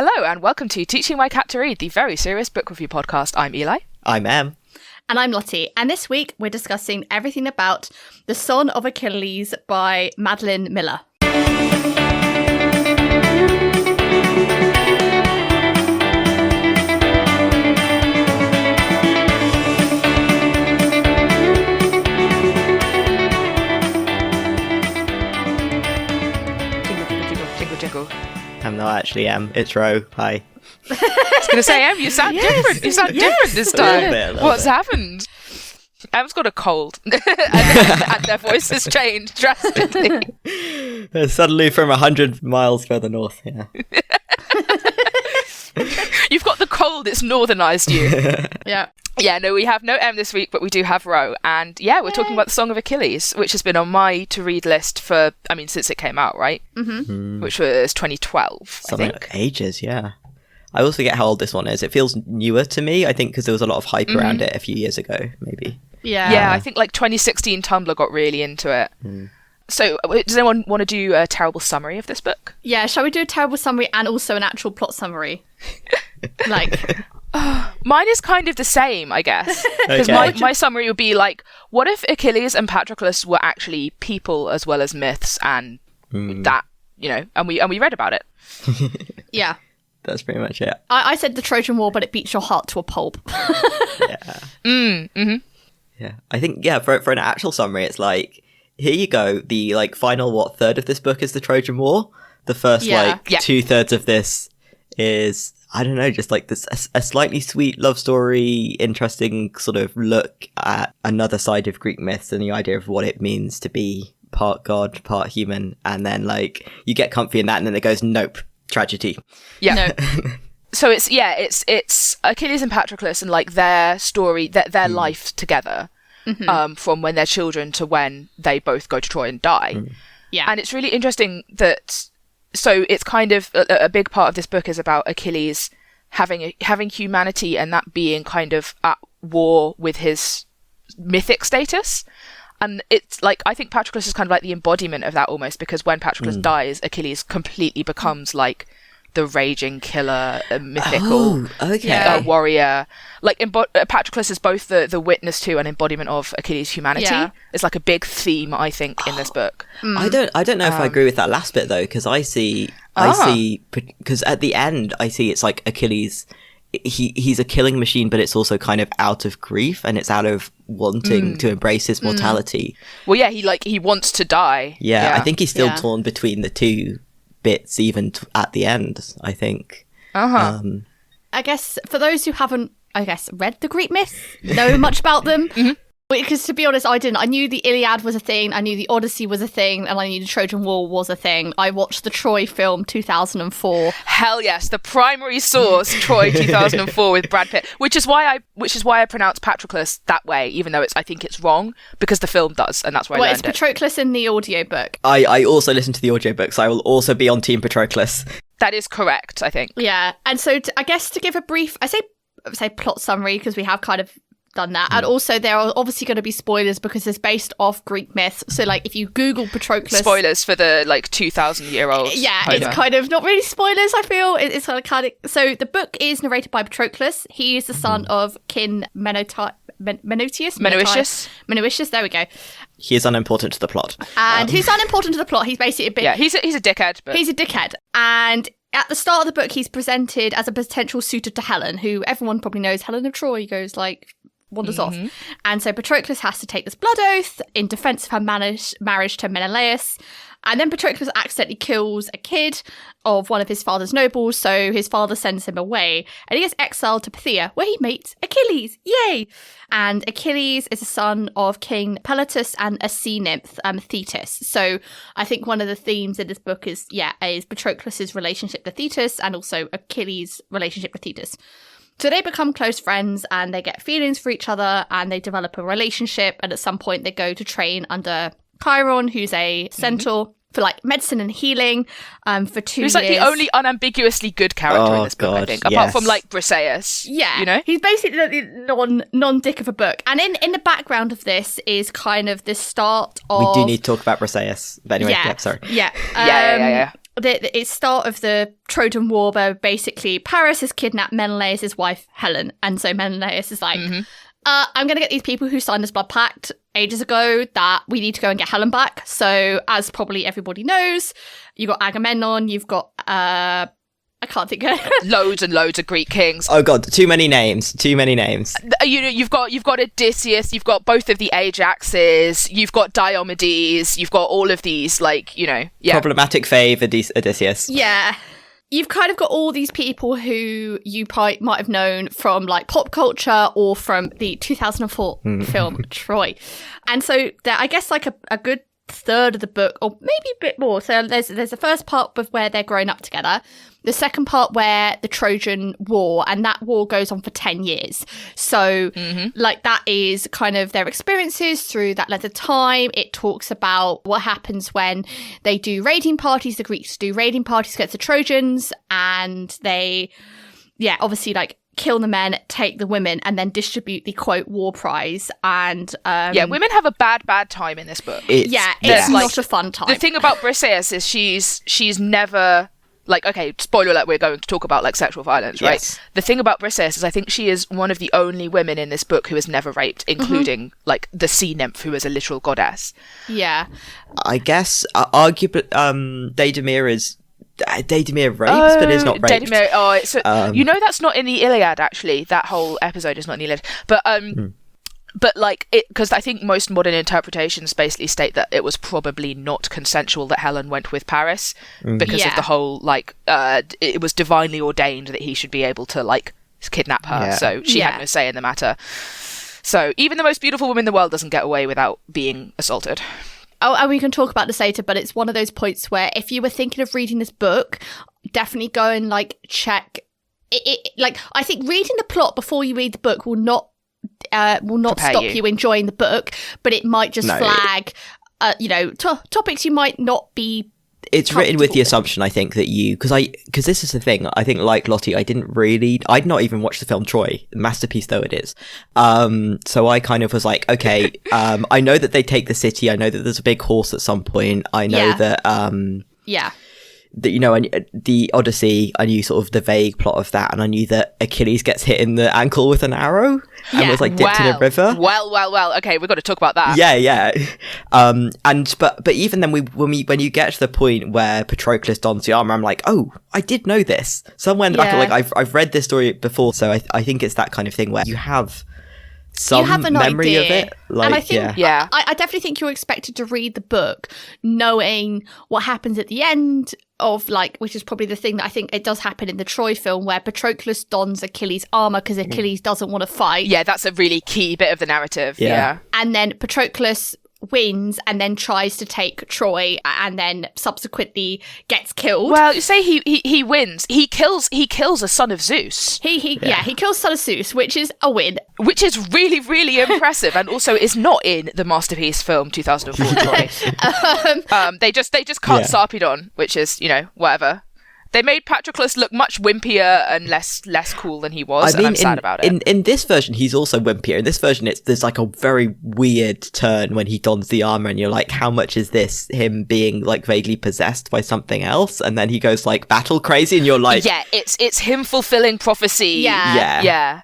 Hello and welcome to Teaching My Cat to Read, the very serious book review podcast. I'm Eli. I'm Em. And I'm Lottie. And this week we're discussing everything about The Song of Achilles by Madeline Miller. Jingle. I'm not actually Em. It's Ro. Hi. I was going to say, Em, you sound different. You sound different this time. A little What's bit. happened? Em's got a cold. and their voices changed drastically. Suddenly from 100 miles further north, yeah. You've got the cold, it's northernized you. Yeah. Yeah, no, we have no Em this week, but we do have Ro. And yeah, we're talking about The Song of Achilles, which has been on my to-read list for, since it came out, right? Mm-hmm. Which was 2012, Something I think. like ages, yeah. I always forget how old this one is. It feels newer to me, I think, because there was a lot of hype around it a few years ago, maybe. Yeah. I think like 2016 Tumblr got really into it. So does anyone want to do a terrible summary of this book? Yeah, shall we do a terrible summary and also an actual plot summary? Mine is kind of the same, I guess. Because Okay. my summary would be like, what if Achilles and Patroclus were actually people as well as myths, and that, and we read about it. Yeah. That's pretty much it. I said the Trojan War, but it beats your heart to a pulp. Yeah. Yeah. I think, for an actual summary, it's like, here you go. The final, third of this book is the Trojan War. The first, 2/3 of this is, I don't know, just like this, a slightly sweet love story, interesting sort of look at another side of Greek myths and the idea of what it means to be part god, part human. And then you get comfy in that and then it goes, nope, tragedy. Yeah. No. So it's Achilles and Patroclus and their story, their life together, from when they're children to when they both go to Troy and die. Yeah. And it's really interesting that, so it's kind of a big part of this book is about Achilles having humanity and that being kind of at war with his mythic status. And it's I think Patroclus is kind of like the embodiment of that almost, because when Patroclus dies, Achilles completely becomes the raging killer, mythical warrior. Patroclus is both the witness to and embodiment of Achilles' humanity. Yeah. It's a big theme, I think, in this book. I don't know if I agree with that last bit though, because I see because at the end I see it's Achilles. He's a killing machine, but it's also kind of out of grief and it's out of wanting to embrace his mortality. Well, yeah, he wants to die. Yeah, I think he's still torn between the two bits even at the end, I think. I guess for those who haven't, read the Greek myths, know much about them. Because to be honest, I didn't. I knew the Iliad was a thing, I knew the Odyssey was a thing, and I knew the Trojan War was a thing. I watched the Troy film 2004. Hell yes, the primary source, Troy 2004 with Brad Pitt, which is why I pronounce Patroclus that way, even though I think it's wrong, because the film does, and that's where I learned it's Patroclus in the audiobook. I also listen to the audiobook, so I will also be on Team Patroclus. That is correct, I think. Yeah, and so I guess to give a brief, I say plot summary because we have kind of done that, and also there are obviously going to be spoilers because it's based off Greek myths, so if you Google Patroclus, spoilers for the 2,000-year-old it's kind of not really spoilers. I feel it's kind of so the book is narrated by Patroclus. He is the son of King Menoetius. There we go. He is unimportant to the plot, and he's unimportant to the plot. He's basically a bit he's a dickhead, but he's a dickhead. And at the start of the book he's presented as a potential suitor to Helen, who everyone probably knows, Helen of Troy, goes wanders off. And so Patroclus has to take this blood oath in defense of her marriage to Menelaus. And then Patroclus accidentally kills a kid of one of his father's nobles, so his father sends him away, and he gets exiled to Phthia, where he meets Achilles. Yay! And Achilles is the son of King Pelotus and a sea nymph, Thetis. So I think one of the themes in this book is Patroclus's relationship to Thetis and also Achilles' relationship with Thetis. So they become close friends and they get feelings for each other and they develop a relationship, and at some point they go to train under Chiron, who's a centaur, for medicine and healing for 2 years. Who's the only unambiguously good character in this book, I think, apart from Briseis. Yeah, he's basically the non-dick of a book. And in the background of this is kind of the start of... We do need to talk about Briseis. But anyway, sorry. Yeah. it's start of the Trojan War, where basically Paris has kidnapped Menelaus' wife Helen, and so Menelaus is like, I'm going to get these people who signed this blood pact ages ago that we need to go and get Helen back. So, as probably everybody knows, you've got Agamemnon, you've got I can't think of loads and loads of Greek kings. Oh god, too many names. You've got Odysseus, you've got both of the Ajaxes, you've got Diomedes, you've got all of these, like, problematic fave Odysseus. Yeah. You've kind of got all these people who you might have known from like pop culture or from the 2004 film Troy. And so I guess like a good third of the book, or maybe a bit more. So there's the first part of where they're growing up together. The second part where the Trojan War, and that war goes on for 10 years. So like that is kind of their experiences through that length of time. It talks about what happens when they do raiding parties. The Greeks do raiding parties against the Trojans, and they, obviously like kill the men, take the women, and then distribute the quote war prize. And women have a bad time in this book. It's not a fun time. The thing about Briseis is she's never, like, okay, spoiler alert, we're going to talk about like sexual violence, right? Yes. The thing about Briseis is I think she is one of the only women in this book who is never raped, including like the sea nymph, who is a literal goddess. Yeah. I guess arguably Deidamia rapes, but is not raped. That's not in the Iliad, actually. That whole episode is not in the Iliad. But like it, because I think most modern interpretations basically state that it was probably not consensual that Helen went with Paris because of the whole like it was divinely ordained that he should be able to like kidnap her. So she had no say in the matter. So even the most beautiful woman in the world doesn't get away without being assaulted. Oh, and we can talk about this later, but it's one of those points where if you were thinking of reading this book, definitely go and like check it. Like, I think reading the plot before you read the book will not stop you enjoying the book, but it might just flag, topics you might not be. It's written with the assumption, I think, that because this is the thing, I think like Lottie, I'd not even watched the film Troy, masterpiece though it is. So I kind of was like, okay, I know that they take the city, I know that there's a big horse at some point, I know that, that, the Odyssey, I knew sort of the vague plot of that, and I knew that Achilles gets hit in the ankle with an arrow and was like dipped in a river. Well. Okay, we've got to talk about that. Yeah. But even then, when you get to the point where Patroclus dons the armor, I'm like, oh, I did know this. Somewhere in the back, like I've read this story before, so I think it's that kind of thing where you have an memory idea of it. Like, and I think, I definitely think you're expected to read the book knowing what happens at the end of, like, which is probably the thing that I think it does happen in the Troy film, where Patroclus dons Achilles' armor because Achilles doesn't want to fight. Yeah, that's a really key bit of the narrative. Yeah. And then Patroclus wins and then tries to take Troy and then subsequently gets killed. Well, you say he wins. He kills a son of Zeus. He kills son of Zeus, which is a win. Which is really, really impressive, and also is not in the masterpiece film 2004 Troy. They just cut Sarpedon, which is, whatever. They made Patroclus look much wimpier and less cool than he was, and I'm sad about it. In this version, he's also wimpier. In this version, there's like a very weird turn when he dons the armor, and you're like, how much is this him being like vaguely possessed by something else? And then he goes like battle crazy, and you're like, yeah, it's him fulfilling prophecy. Yeah.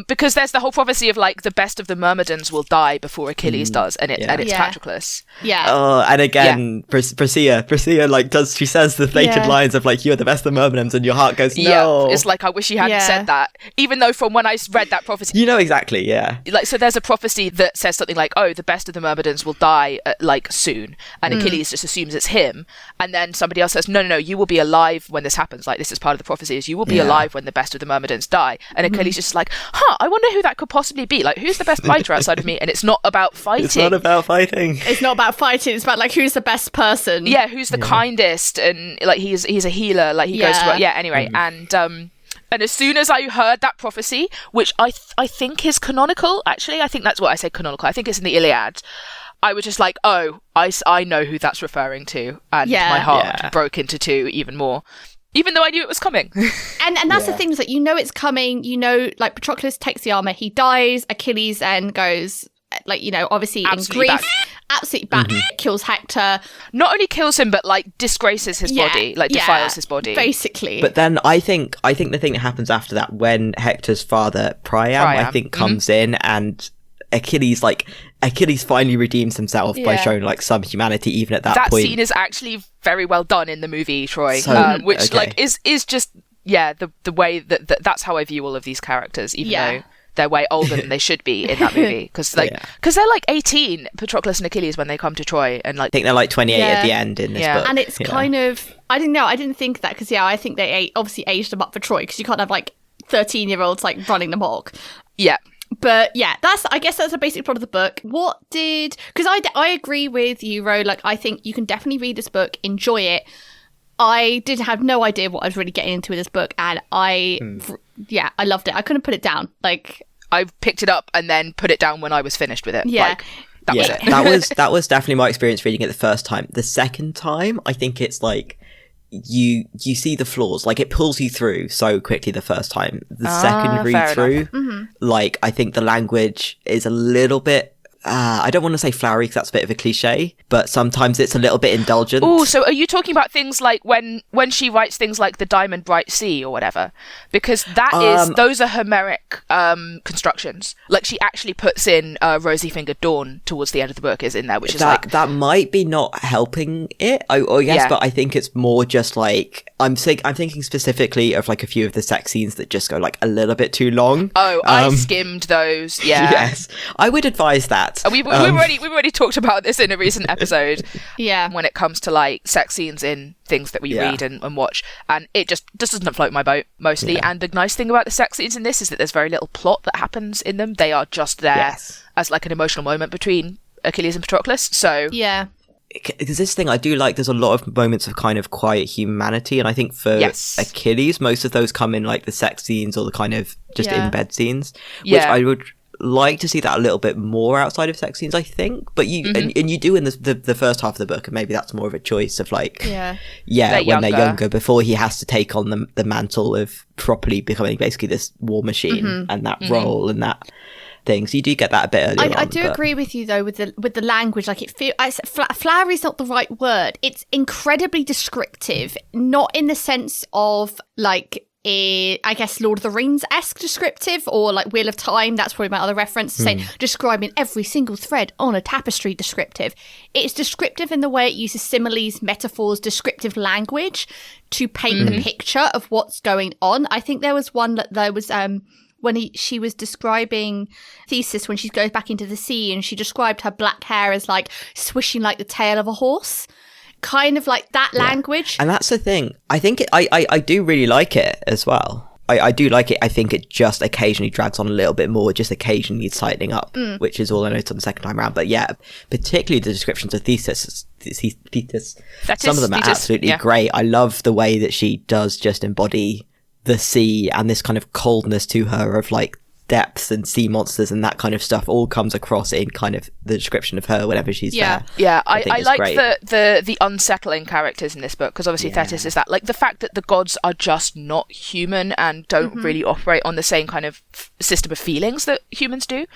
Because there's the whole prophecy of like the best of the Myrmidons will die before Achilles does, and it's Patroclus. Yeah. And again, Priscilla like she says the fated lines of like, you're the best of the Myrmidons, and your heart goes, no. Yeah, it's like, I wish he hadn't said that. Even though from when I read that prophecy, exactly, yeah. Like, so there's a prophecy that says something like, oh, the best of the Myrmidons will die like soon, and Achilles just assumes it's him, and then somebody else says, no, you will be alive when this happens. Like, this is part of the prophecy, is you will be alive when the best of the Myrmidons die, and Achilles just like, I wonder who that could possibly be. Like, who's the best fighter outside of me? And it's not about fighting. It's not about fighting. It's not about fighting. It's about like, who's the best person? Yeah, who's the kindest? And like, he's a healer. Like, he goes to anyway. And as soon as I heard that prophecy, which I think is canonical, actually, I think that's what I say, canonical. I think it's in the Iliad. I was just like, oh, I know who that's referring to, and my heart broke into two even more. Even though I knew it was coming. and that's the thing, is that it's coming, like Patroclus takes the armor, he dies, Achilles then goes, like, obviously absolutely in grief, absolutely bad. Kills Hector. Not only kills him, but like disgraces his body, like defiles his body, basically. But then I think the thing that happens after that, when Hector's father Priam I think comes in, and Achilles finally redeems himself by showing like some humanity even at that point. That scene is actually very well done in the movie, Troy, which like is just the way that's how I view all of these characters, even though they're way older than they should be in that movie, because they're like 18, Patroclus and Achilles, when they come to Troy, and like I think they're like 28 at the end in this book. And it's kind of, I didn't think that, because I think they obviously aged them up for Troy, because you can't have like 13-year-olds like running the morgue. But I guess that's a basic plot of the book. Because I agree with you, Ro, like I think you can definitely read this book, enjoy it. I did have no idea what I was really getting into with this book, and I loved it. I couldn't put it down. Like, I picked it up and then put it down when I was finished with it. Like, that was it. that was definitely my experience reading it the first time. The second time, I think it's like you see the flaws. Like, it pulls you through so quickly the first time. The second read through, like, I think the language is a little bit I don't want to say flowery because that's a bit of a cliche, but sometimes it's a little bit indulgent. Oh, so are you talking about things like when she writes things like the Diamond Bright Sea or whatever? Because those are Homeric constructions. Like, she actually puts in Rosy Fingered Dawn towards the end of the book is in there, which is that might be not helping it. But I think it's more just like I'm thinking specifically of like a few of the sex scenes that just go like a little bit too long. Oh, I skimmed those. Yeah. Yes, I would advise that. We've already talked about this in a recent episode. When it comes to like sex scenes in things that we read and watch, and it just doesn't float my boat mostly. And the nice thing about the sex scenes in this is that there's very little plot that happens in them. They are just there as like an emotional moment between Achilles and Patroclus. So because this thing I do like, there's a lot of moments of kind of quiet humanity, and I think for Achilles, most of those come in like the sex scenes or the kind of just in bed scenes, which I would like to see that a little bit more outside of sex scenes, I think. But you and you do in the first half of the book, and maybe that's more of a choice of like they're younger, before he has to take on the mantle of properly becoming basically this war machine and that role and that thing. So you do get that a bit earlier I do agree with you though with the language. Like, it feels flowery is not the right word. It's incredibly descriptive, not in the sense of like I guess Lord of the Rings-esque descriptive, or like Wheel of Time. That's probably my other reference, saying describing every single thread on a tapestry descriptive. It's descriptive in the way it uses similes, metaphors, descriptive language to paint the picture of what's going on. I think there was one that there was when she was describing Theseus when she goes back into the sea, and she described her black hair as like swishing like the tail of a horse. Kind of like that language. And that's the thing. I think I do really like it as well. I do like it. I think it just occasionally drags on a little bit more, just occasionally needs tightening up, which is all I noticed on the second time around. But yeah, particularly the descriptions of Theseus, some of them are absolutely great. I love the way that she does just embody the sea and this kind of coldness to her of like depths and sea monsters and that kind of stuff all comes across in kind of the description of her whenever she's there. I like the unsettling characters in this book, because obviously Thetis is that, like, the fact that the gods are just not human and don't really operate on the same kind of system of feelings that humans do.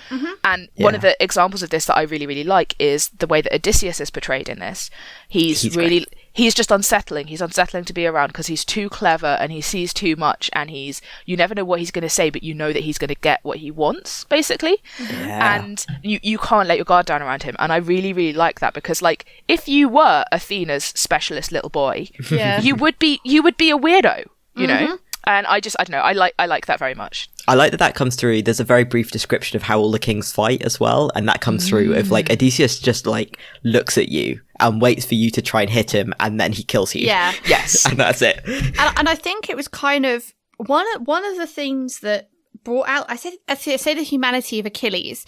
And one of the examples of this that I really, really like is the way that Odysseus is portrayed in this. He's really great. He's just unsettling. He's unsettling to be around because he's too clever and he sees too much, and you never know what he's going to say, but you know that he's going to get what he wants, basically. And you can't let your guard down around him. And I really, really like that, because like if you were Athena's specialist little boy, you would be a weirdo, you know? And I don't know, I like that very much. I like that comes through. There's a very brief description of how all the kings fight as well, and that comes through of like Odysseus just like looks at you and waits for you to try and hit him, and then he kills you. Yes. And that's it. And I think it was kind of one of the things that brought out, I say the humanity of Achilles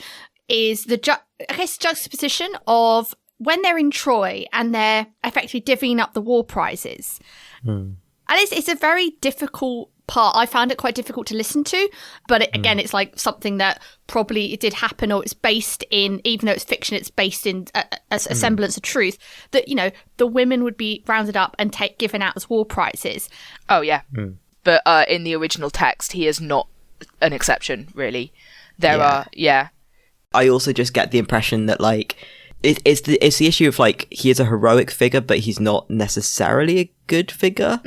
is the juxtaposition of when they're in Troy and they're effectively divvying up the war prizes. And it's a very difficult part. I found it quite difficult to listen to, but again, it's like something that probably it did happen, or it's based in, even though it's fiction, it's based in a semblance of truth, that, you know, the women would be rounded up and given out as war prizes. Oh, yeah. But in the original text, he is not an exception, really. There are. I also just get the impression that, like, it's the issue of like he is a heroic figure, but he's not necessarily a good figure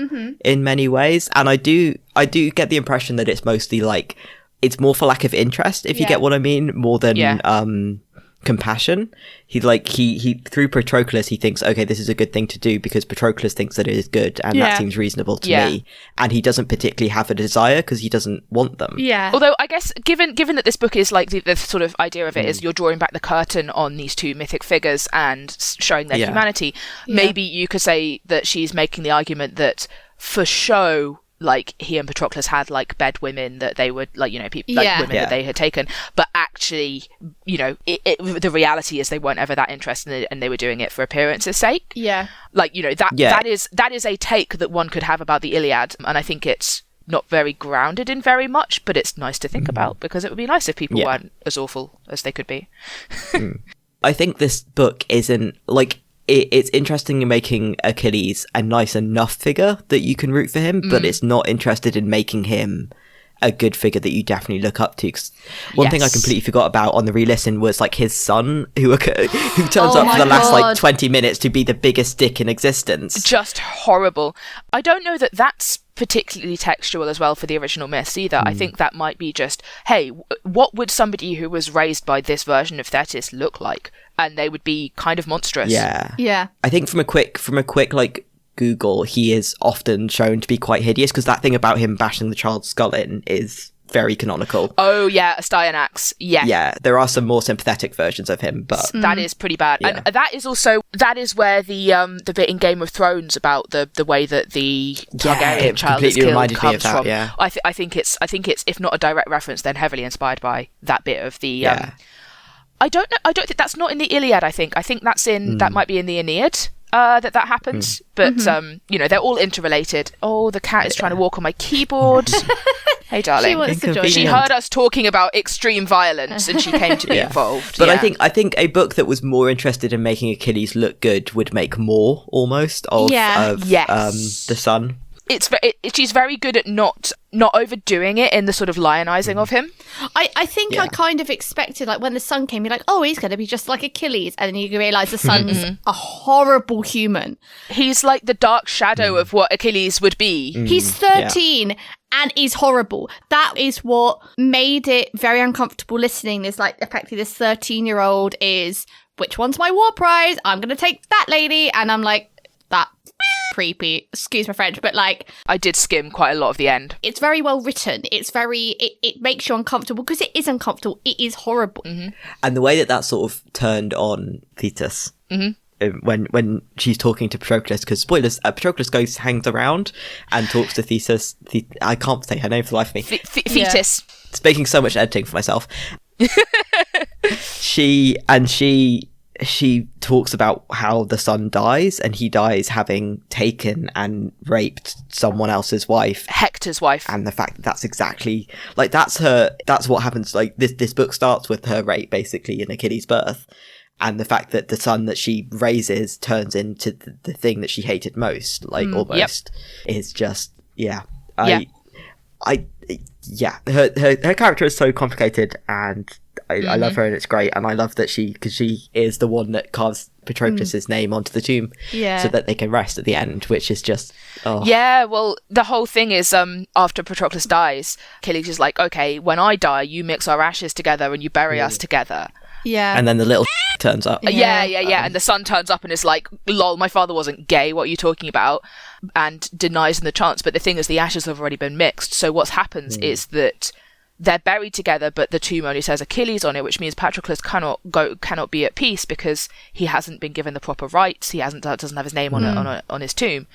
in many ways. And I do get the impression that it's mostly like it's more for lack of interest, if you get what I mean, more than compassion. He through Patroclus he thinks, okay, this is a good thing to do because Patroclus thinks that it is good, and that seems reasonable to me, and he doesn't particularly have a desire because he doesn't want them. Although I guess given that this book is like the sort of idea of it is you're drawing back the curtain on these two mythic figures and showing their humanity, maybe you could say that she's making the argument that for show, like he and Patroclus had like bed women that they would like, you know, people like women that they had taken, but actually, you know, the reality is they weren't ever that interested in it, and they were doing it for appearance's sake. Like, you know, that is a take that one could have about the Iliad, and I think it's not very grounded in very much, but it's nice to think about because it would be nice if people weren't as awful as they could be. I think this book isn't like. It's interesting in making Achilles a nice enough figure that you can root for him, but it's not interested in making him a good figure that you definitely look up to. 'Cause one thing I completely forgot about on the re-listen was like his son, who turns up for the last like 20 minutes to be the biggest dick in existence. Just horrible. I don't know that that's particularly textual as well for the original myths either. I think that might be just, hey, what would somebody who was raised by this version of Thetis look like? And they would be kind of monstrous. Yeah. I think from a quick like Google, he is often shown to be quite hideous because that thing about him bashing the child's skull in is very canonical. Oh yeah, Astyanax. Yeah, there are some more sympathetic versions of him, but that is pretty bad. And that is where the bit in Game of Thrones about the way that the Targaryen child is killed comes from. Yeah. I think it's if not a direct reference, then heavily inspired by that bit of the. I don't know. I don't think that's not in the Iliad. I think that's in that might be in the Aeneid. That happens, but you know, they're all interrelated. Oh, the cat is trying to walk on my keyboard. Hey, darling. She wants to join. She heard us talking about extreme violence, and she came to be involved. But I think a book that was more interested in making Achilles look good would make more almost of the son. She's very good at not overdoing it in the sort of lionizing of him. I think I kind of expected, like, when the son came, you're like, oh, he's going to be just like Achilles. And then you realise the son's a horrible human. He's like the dark shadow of what Achilles would be. He's 13 and he's horrible. That is what made it very uncomfortable listening. Is like, effectively, this 13-year-old is, which one's my war prize? I'm going to take that lady. And I'm like, that creepy, excuse my French, but like I did skim quite a lot of the end. It's very well written. It's very it makes you uncomfortable because it is uncomfortable. It is horrible. And the way that sort of turned on Thetis when she's talking to Patroclus, because spoilers, Patroclus hangs around and talks to Thetis. I can't say her name for the life of me. Thetis. It's making so much editing for myself. She talks about how the son dies, and he dies having taken and raped someone else's wife, Hector's wife, and the fact that that's exactly like that's what happens. Like this book starts with her rape, basically, in Achilles' birth, and the fact that the son that she raises turns into the thing that she hated most, like almost, is just her character is so complicated, and I love her, and it's great, and I love that because she is the one that carves Patroclus's name onto the tomb, so that they can rest at the end, which is just well, the whole thing is after Patroclus dies, Achilles is like, okay, when I die, you mix our ashes together and you bury us together. And then the little turns up. And the son turns up and is like, lol, my father wasn't gay, what are you talking about? And denies him the chance. But the thing is, the ashes have already been mixed, so what happens is that they're buried together, but the tomb only says Achilles on it, which means Patroclus cannot be at peace because he hasn't been given the proper rites. He doesn't have his name on his tomb.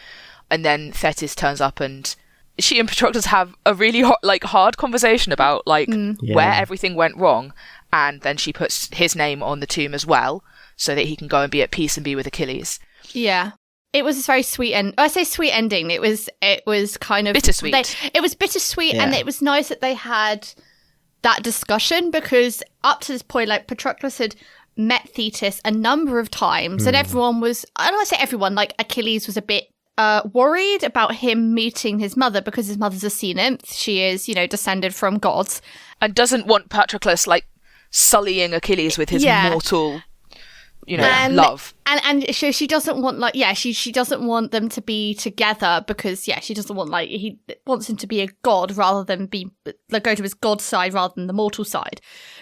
And then Thetis turns up, and she and Patroclus have a really hard conversation about where everything went wrong, and then she puts his name on the tomb as well, so that he can go and be at peace and be with Achilles. Yeah. It was a very sweet I say sweet ending. It was kind of bittersweet. It was bittersweet, and it was nice that they had that discussion, because up to this point, like, Patroclus had met Thetis a number of times, and everyone was, I don't want to say everyone, like, Achilles was a bit worried about him meeting his mother, because his mother's a sea nymph. She is, descended from gods, and doesn't want Patroclus sullying Achilles with his mortal love. And she doesn't want she doesn't want them to be together because she doesn't want he wants him to be a god rather than go to his god side rather than the mortal side.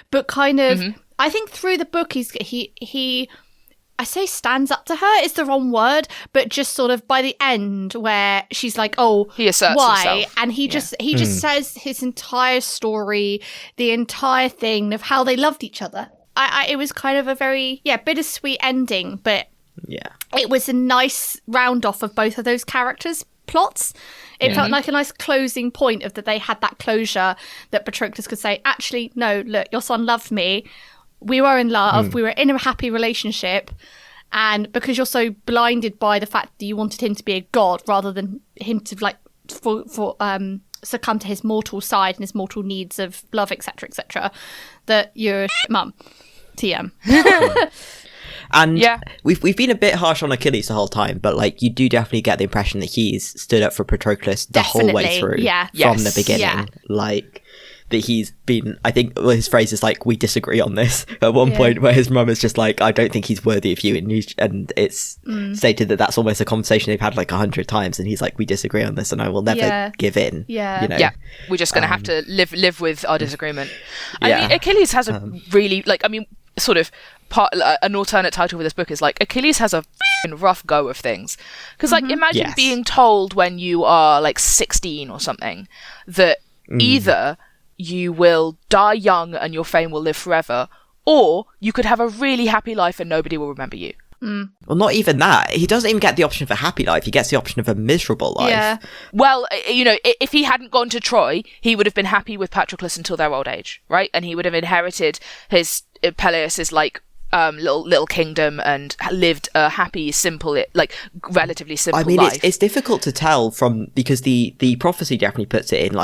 But kind of I think through the book he I say stands up to her is the wrong word, but just sort of by the end where she's like, oh, he asserts why? himself. And he just says his entire story, the entire thing of how they loved each other. It was kind of a very bittersweet ending, but it was a nice round off of both of those characters' plots. It felt like a nice closing point of that they had that closure that Patroclus could say, actually, no, look, your son loved me. We were in love. We were in a happy relationship. And because you're so blinded by the fact that you wanted him to be a god rather than him to succumb to his mortal side and his mortal needs of love, etc., that you're a mum. TM. And we've been a bit harsh on Achilles the whole time, but you do definitely get the impression that he's stood up for Patroclus the whole way through from the beginning. That he's been, I think his phrase is we disagree on this at one point, where his mum is just I don't think he's worthy of you, and it's stated that that's almost a conversation they've had 100 times, and he's we disagree on this and I will never give in. We're just gonna have to live with our disagreement. I mean, Achilles has a really sort of an alternate title for this book is Achilles has a rough go of things, because imagine being told when you are 16 or something that either you will die young and your fame will live forever, or you could have a really happy life and nobody will remember you. Well, not even that. He doesn't even get the option of a happy life. He gets the option of a miserable life. Yeah. Well, if he hadn't gone to Troy, he would have been happy with Patroclus until their old age, right? And he would have inherited Peleus's little kingdom and lived a happy, simple, relatively simple life. It's difficult to tell because the prophecy definitely puts it in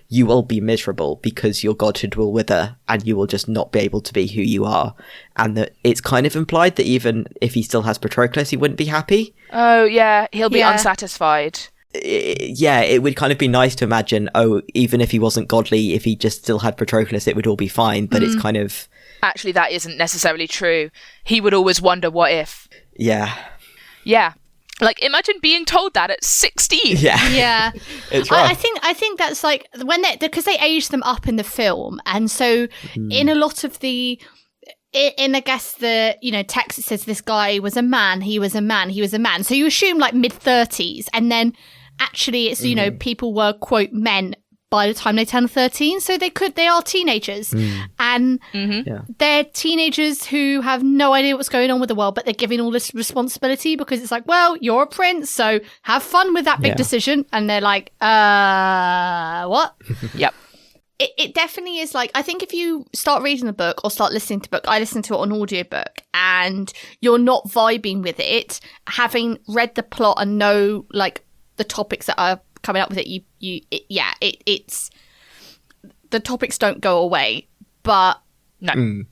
you will be miserable because your godhood will wither and you will just not be able to be who you are, and that it's kind of implied that even if he still has Patroclus, he wouldn't be happy. Oh yeah, he'll be unsatisfied. It would kind of be nice to imagine, even if he wasn't godly, if he just still had Patroclus, it would all be fine, but it's kind of... Actually, that isn't necessarily true. He would always wonder, what if? Yeah. Imagine being told that at 16. Yeah. It's rough. I think that's because they age them up in the film, and so in a lot of the... In, I guess, the, text, it says this guy was a man, he was a man, he was a man. So you assume mid-30s, and then actually it's, people were, quote, men by the time they turn 13. So they are teenagers. And they're teenagers who have no idea what's going on with the world, but they're given all this responsibility because it's well, you're a prince, so have fun with that big decision. And they're what? Yep. It definitely is I think if you start reading the book or start listening to the book, I listened to it on audiobook, and you're not vibing with it, having read the plot and know the topics that are coming up with it, it's the topics don't go away, but no.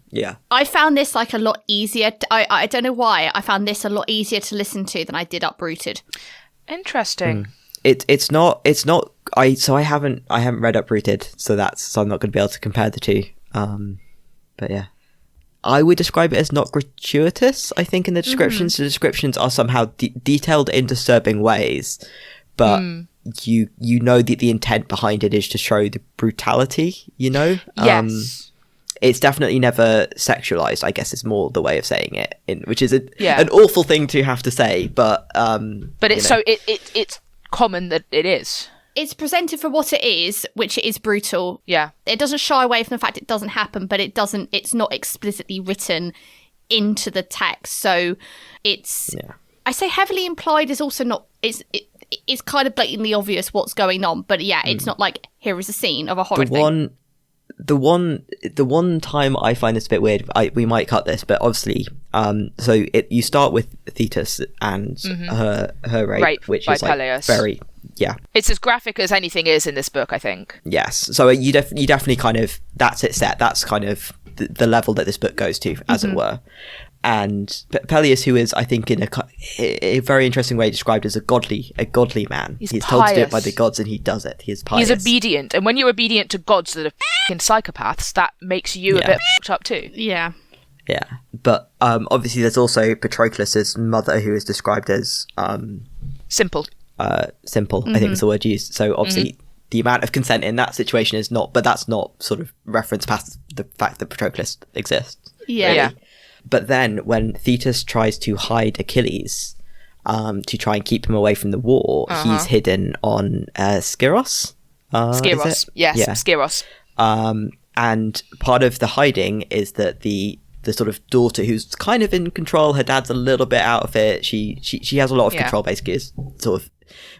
I found this a lot easier. I don't know why I found this a lot easier to listen to than I did Uprooted. Interesting. It's not I haven't read Uprooted, so I'm not going to be able to compare the two. But yeah, I would describe it as not gratuitous. I think in the descriptions, the descriptions are somehow detailed in disturbing ways, but you know that the intent behind it is to show the brutality. Yes. It's definitely never sexualized, I guess is more the way of saying it, which is an awful thing to have to say, but it's it's common that it is. It's presented for what it is, which it is brutal. Yeah. It doesn't shy away from the fact it doesn't happen, but it's not explicitly written into the text. So it's, I say heavily implied is also not, it's kind of blatantly obvious what's going on, but it's not here is a scene of a horror thing. The one time I find this a bit weird, we might cut this, but obviously, so you start with Thetis and her rape, which is Peleus. Very, it's as graphic as anything is in this book, I think. Yes, so you definitely kind of, that's it set. That's kind of the level that this book goes to, as it were. And Peleus, who is, I think, in a very interesting way described as a godly man. He's told to do it by the gods, and he does it. He's pious. He's obedient, and when you're obedient to gods that are f***ing psychopaths, that makes you a bit f***ed up too. Yeah. Yeah. But obviously there's also Patroclus's mother, who is described as simple. Simple, I think is the word used. So obviously the amount of consent in that situation is not, but that's not sort of reference past the fact that Patroclus exists. Yeah. Really. Yeah. But then when Thetis tries to hide Achilles to try and keep him away from the war, he's hidden on Skyros. Skyros, yes, yeah. Skyros. And part of the hiding is that the sort of daughter, who's kind of in control, her dad's a little bit out of it. She has a lot of control, basically, is sort of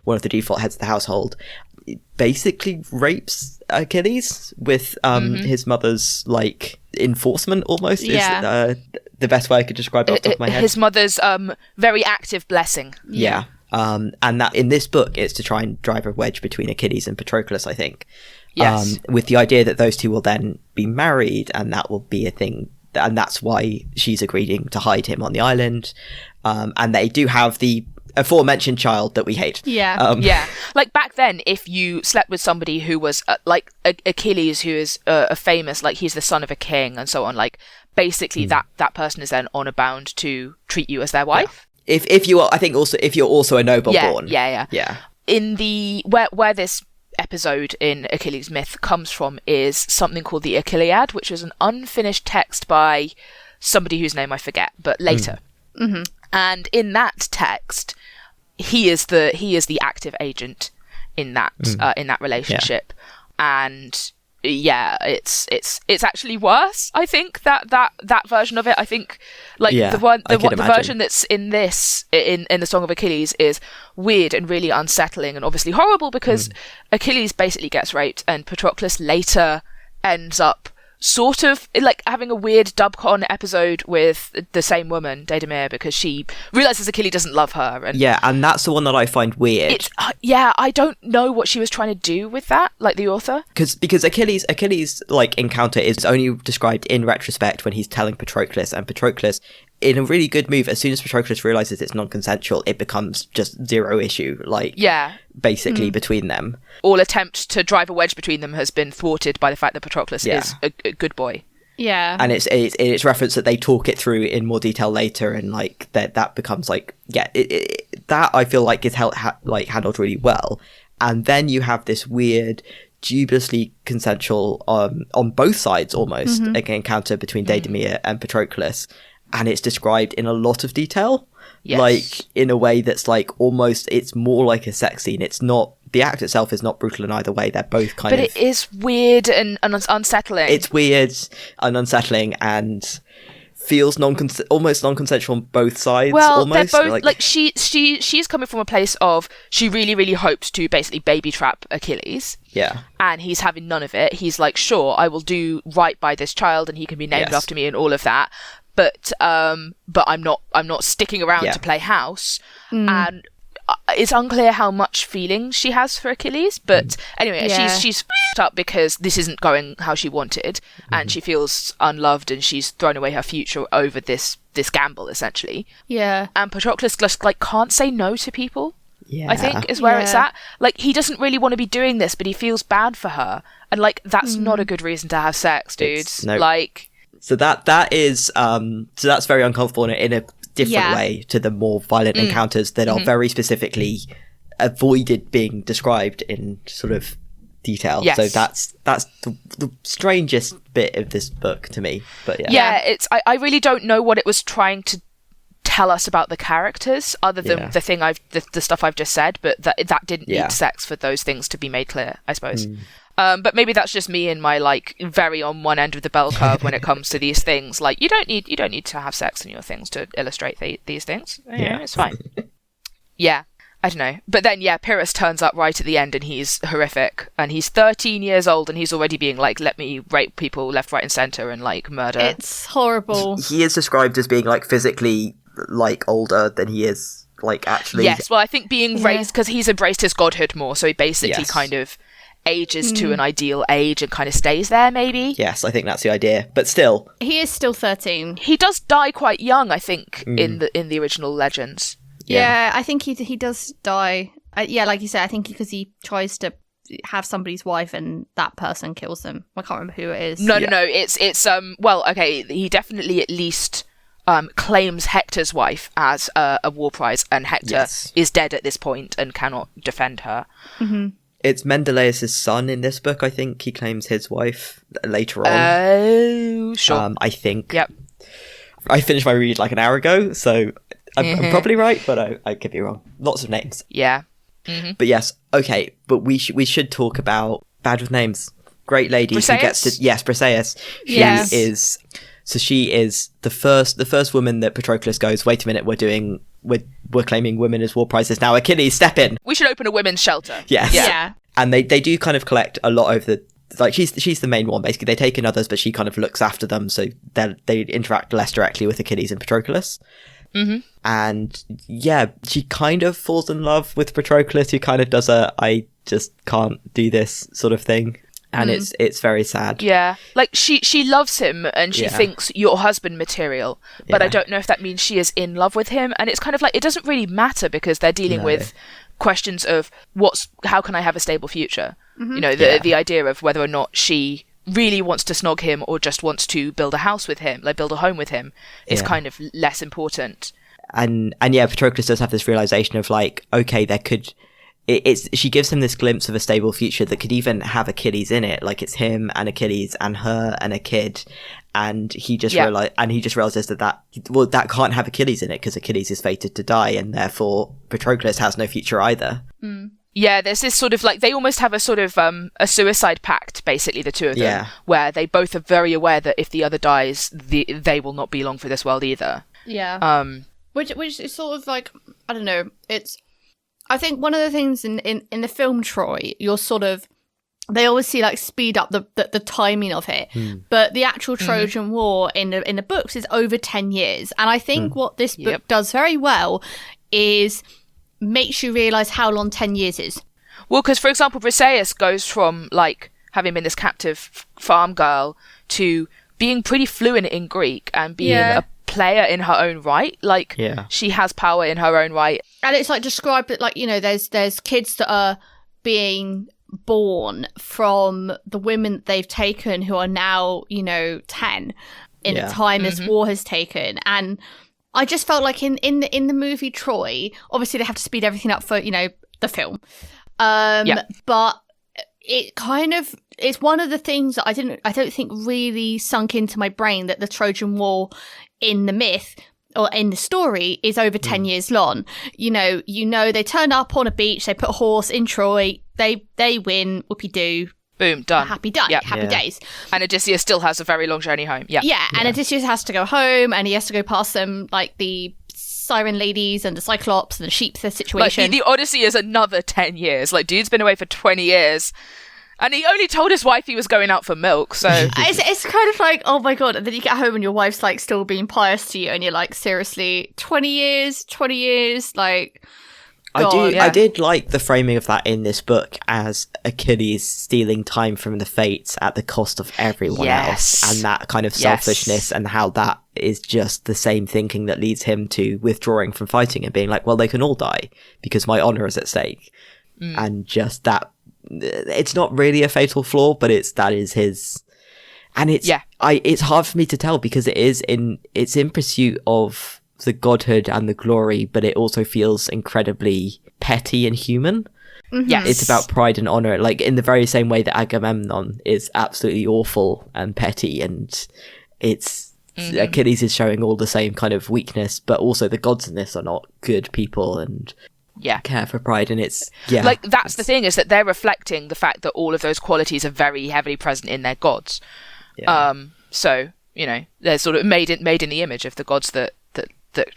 one of the default heads of the household. Basically rapes Achilles with his mother's like enforcement, almost. Yeah. Is the best way I could describe it off the top of my head. His mother's very active blessing. Yeah. And that in this book it's to try and drive a wedge between Achilles and Patroclus, I think. Yes. With the idea that those two will then be married, and that will be a thing, and that's why she's agreeing to hide him on the island. And they do have the aforementioned child that we hate. Yeah. Yeah. Like back then, if you slept with somebody who was like Achilles, who is a famous, like he's the son of a king and so on, like basically that person is then honor bound to treat you as their wife. Yeah. If you are, I think also if you're also a noble born. Yeah. In the where this episode in Achilles myth comes from is something called the Iliad, which is an unfinished text by somebody whose name I forget, but later. And in that text, he is the active agent in that relationship, and yeah, it's actually worse. I think that version of it. I think like the version that's in this in the Song of Achilles is weird and really unsettling and obviously horrible because Achilles basically gets raped and Patroclus later ends up sort of like having a weird dubcon episode with the same woman, Deidamia, because she realizes Achilles doesn't love her. And that's the one that I find weird. It's I don't know what she was trying to do with that, like the author. Because Achilles like encounter is only described in retrospect when he's telling Patroclus, and Patroclus, in a really good move, as soon as Patroclus realizes it's non-consensual, it becomes just zero issue. Like basically between them. All attempt to drive a wedge between them has been thwarted by the fact that Patroclus is a good boy. Yeah. And it's referenced that they talk it through in more detail later, and like that becomes like that I feel like is handled really well. And then you have this weird, dubiously consensual on both sides almost encounter between Deidamia and Patroclus, and it's described in a lot of detail. Yes. Like in a way that's like almost, it's more like a sex scene. It's not, the act itself is not brutal in either way. They're both kind of... But it is weird and unsettling. It's weird and unsettling and feels almost non-consensual on both sides. Well, almost. They're both, like she's coming from a place of, she really, really hoped to basically baby trap Achilles. Yeah. And he's having none of it. He's like, sure, I will do right by this child and he can be named after me and all of that. But I'm not sticking around to play house, and it's unclear how much feelings she has for Achilles. But anyway, she's f***ed up because this isn't going how she wanted, and she feels unloved, and she's thrown away her future over this gamble essentially. Yeah, and Patroclus just like can't say no to people. Yeah, I think is where it's at. Like he doesn't really want to be doing this, but he feels bad for her, and like that's not a good reason to have sex, dudes. Like. So that is so that's very uncomfortable in a different way to the more violent encounters that are very specifically avoided being described in sort of detail. Yes. So that's the strangest bit of this book to me. But it's I really don't know what it was trying to tell us about the characters other than the stuff I've just said, but that didn't need sex for those things to be made clear, I suppose. But maybe that's just me and my like very on one end of the bell curve when it comes to these things. Like you don't need to have sex in your things to illustrate these things. It's fine. I don't know. But then Pyrrhus turns up right at the end and he's horrific, and he's 13 years old and he's already being like, let me rape people left, right, and center and like murder. It's horrible. He is described as being like physically like older than he is like actually. Yes, well I think being raised because he's embraced his godhood more, so he basically kind of ages to an ideal age and kind of stays there, maybe. Yes, I think that's the idea. But still, he is still 13. He does die quite young, I think, in the original legends. Yeah, I think he does die. Like you said, I think because he tries to have somebody's wife and that person kills them. I can't remember who it is. No. It's well, okay. He definitely at least claims Hector's wife as a war prize, and Hector is dead at this point and cannot defend her. Mm-hmm. It's Menelaus' son in this book, I think. He claims his wife later on. Oh, sure. I think. Yep. I finished my read like an hour ago, so I'm probably right, but I could be wrong. Lots of names. Yeah. Mm-hmm. But yes, okay. But we should talk about Bad with Names. Great lady Briseis? who gets to... Yes, Briseis. She is the first woman that Patroclus goes, wait a minute, we're claiming women as war prizes now. Achilles, step in. We should open a women's shelter. Yes. Yeah. And they do kind of collect a lot over the... Like, she's the main one, basically. They take in others, but she kind of looks after them, so they interact less directly with Achilles and Patroclus. Mm-hmm. And, yeah, she kind of falls in love with Patroclus, who kind of does I just can't do this sort of thing. And it's very sad. Yeah. Like, she loves him, and she thinks your husband material, but I don't know if that means she is in love with him. And it's kind of like, it doesn't really matter, because they're dealing with questions of how can I have a stable future? Mm-hmm. You know, the idea of whether or not she really wants to snog him or just wants to build a house with him, like build a home with him, is kind of less important. And yeah, Patroclus does have this realization of like, okay, there could... she gives him this glimpse of a stable future that could even have Achilles in it. Like, it's him and Achilles and her and a kid. And he just realizes that can't have Achilles in it, because Achilles is fated to die, and therefore Patroclus has no future either. Mm. Yeah, there's this sort of like, they almost have a sort of a suicide pact, basically, the two of them, where they both are very aware that if the other dies, they will not be long for this world either. Yeah. Which is sort of like, I don't know, I think one of the things in the film Troy, you're sort of, they obviously like speed up the timing of it, but the actual Trojan War in the books is over 10 years. And I think what this book does very well is makes you realise how long 10 years is. Well, because, for example, Briseis goes from, like, having been this captive farm girl to being pretty fluent in Greek and being a player in her own right. Like, she has power in her own right. And it's, like, described that, like, you know, there's kids that are being born from the women that they've taken who are now, you know, 10 in the time this war has taken. And I just felt like in the movie Troy, obviously they have to speed everything up for, you know, the film. But it kind of, it's one of the things that I don't think really sunk into my brain, that the Trojan War in the myth or in the story is over 10 years long. You know, they turn up on a beach, they put a horse in Troy, they win, whoopee-doo. Boom, done. Happy days. And Odysseus still has a very long journey home. And Odysseus has to go home, and he has to go past them, like the siren ladies and the Cyclops and the sheep situation. Like, the Odyssey is another 10 years. Like, dude's been away for 20 years. And he only told his wife he was going out for milk, so... it's kind of like, oh my god, and then you get home and your wife's, like, still being pious to you, and you're like, seriously, 20 years, like... I did like the framing of that in this book as Achilles stealing time from the fates at the cost of everyone else, and that kind of selfishness, and how that is just the same thinking that leads him to withdrawing from fighting and being like, well, they can all die because my honor is at stake. And just that, it's not really a fatal flaw, but that is his, and it's hard for me to tell, because it's in pursuit of the godhood and the glory, but it also feels incredibly petty and human. Yes. It's about pride and honor, like in the very same way that Agamemnon is absolutely awful and petty, and it's Achilles is showing all the same kind of weakness, but also the gods in this are not good people and care for pride, and it's like, that's the thing, is that they're reflecting the fact that all of those qualities are very heavily present in their gods. So, you know, they're sort of made in the image of the gods that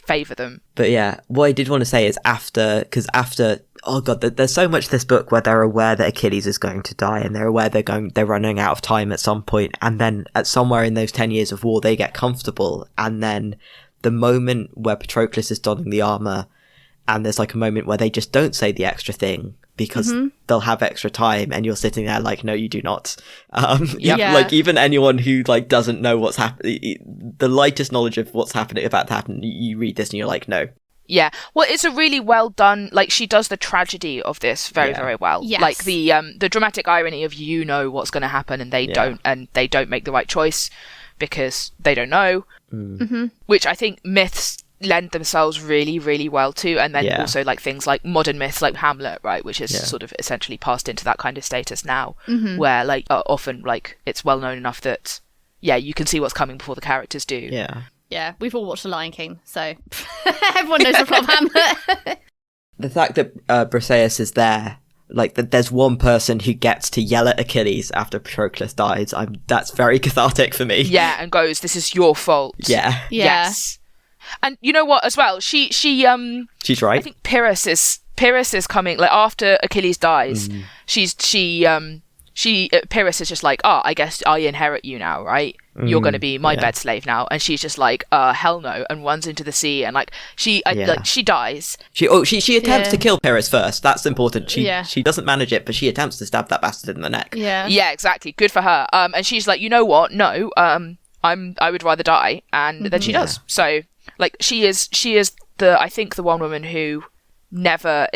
favour them. But yeah, what I did want to say is after, oh god, there's so much this book where they're aware that Achilles is going to die, and they're aware they're running out of time at some point, and then at somewhere in those 10 years of war they get comfortable, and then the moment where Patroclus is donning the armour, and there's like a moment where they just don't say the extra thing because they'll have extra time, and you're sitting there like, no, you do not. Like, even anyone who like doesn't know what's happening, the lightest knowledge of what's about to happen, you read this and you're like, no, Yeah. Well, it's a really well done, like, she does the tragedy of this very, very well. Yes. Like, the dramatic irony of what's going to happen and they don't make the right choice because they don't know, which I think myths lend themselves really, really well to. And then also, like, things like modern myths like Hamlet, right, which is sort of essentially passed into that kind of status now, where, like, often, like, it's well known enough that, you can see what's coming before the characters do. Yeah. Yeah, we've all watched The Lion King, so everyone knows the plot of Hamlet. The fact that Briseis is there, like, that there's one person who gets to yell at Achilles after Patroclus dies, that's very cathartic for me. Yeah, and goes, "This is your fault." Yeah. Yes. And you know what, as well, she's right. I think Pyrrhus is coming, like, after Achilles dies. Pyrrhus is just like, I guess I inherit you now, right? You're going to be my bed slave now. And she's just like, hell no, and runs into the sea. And, like, she dies. She attempts to kill Pyrrhus first. That's important. She doesn't manage it, but she attempts to stab that bastard in the neck. Yeah, exactly. Good for her. And she's like, you know what? No, I would rather die. And then she does. So, like, she is I think the one woman who never,